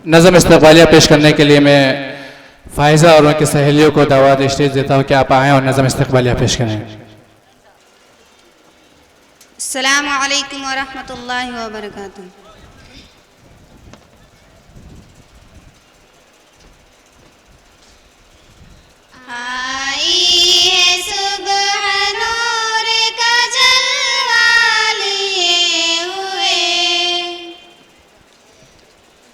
नज़म इस्तक़बालिया पेश करने के लिए मैं फ़ाइज़ा और उनकी सहेलियों को दावत स्टेज देता हूँ कि आप आएँ और नज़म इस्तक़बालिया पेश करें। अस्सलामु अलैकुम व रहमतुल्लाहि व बरकातुहू। आई है सुबह नूर का जलवा लिए हुए,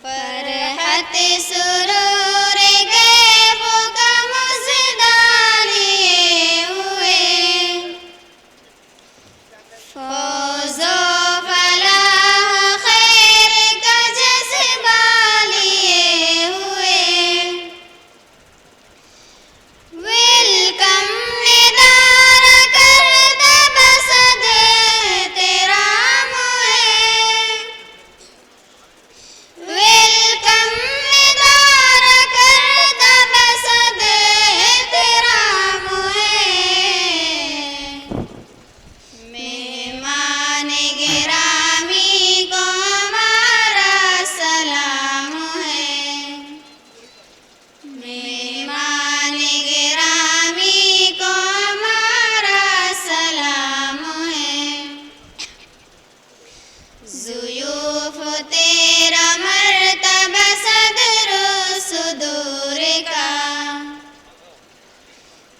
फरहत सुरूर गैब का मुज़दा लिए हुए, फौज़ो फलाह खैर का जज़्बा लिए हुए, वेलकम निदार करता बसद एहतराम है, वेलकम निदार करता बसद एहतराम है, मेहमान गिरामी को हमारा सलाम है, मेहमान गिरामी को हमारा सलाम है, ज़ुयूफ़ तेरा मर्तबा सदरो सुदूर का,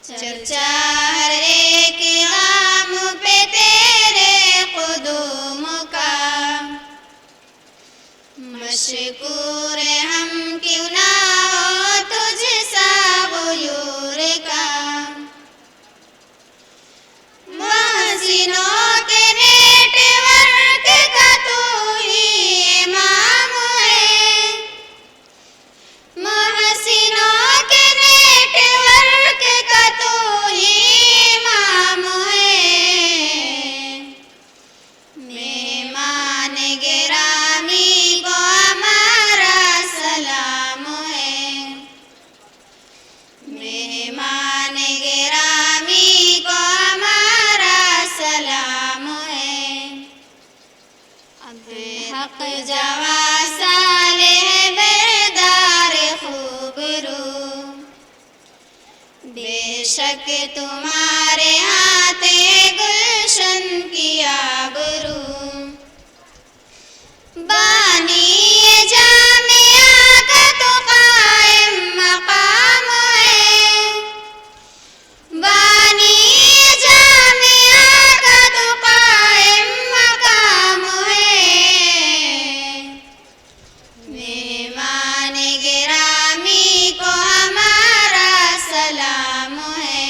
चर्चा हर एक गाम पे तेरे कुदूम का, मशकूर हम क्यों ना हो तुझसा गुयूर का, महसिनों के नेटवर्क का तू ही इमाम है, महसिनों के नेटवर्क का तू ही इमाम है, मेहमान गिरामी को हमारा सलाम है, मेहमान गिरामी को हमारा सलाम है, हक जवा सालेह बेदार खूबरू, बेशक तुम्हारे हाथे गुलशन की आबरू, बानी ये जामिया का तो कायम मकाम है, बानी ये जामिया का तो कायम मकाम है, मेहमान गिरामी को हमारा सलाम है,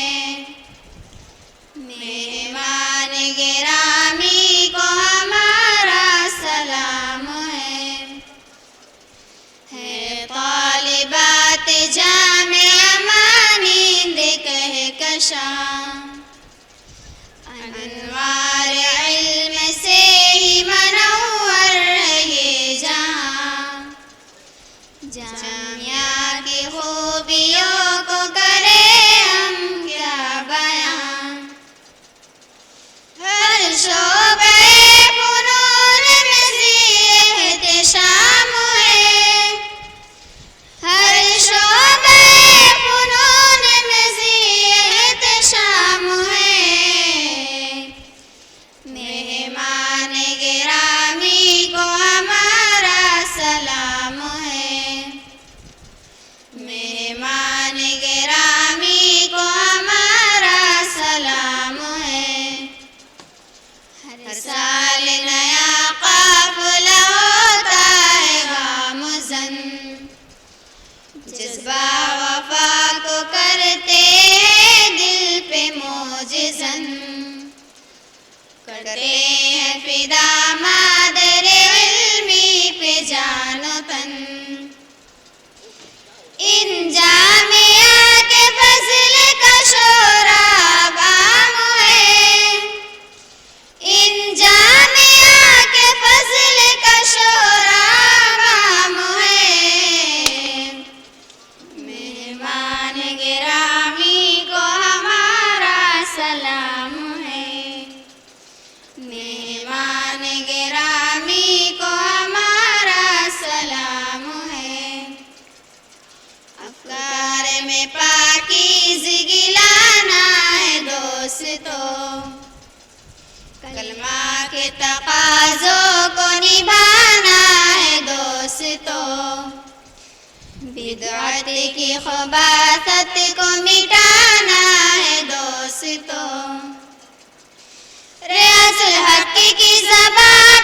की ख़बासत को मिटाना है दोस्तों। रे असल हक की ज़बान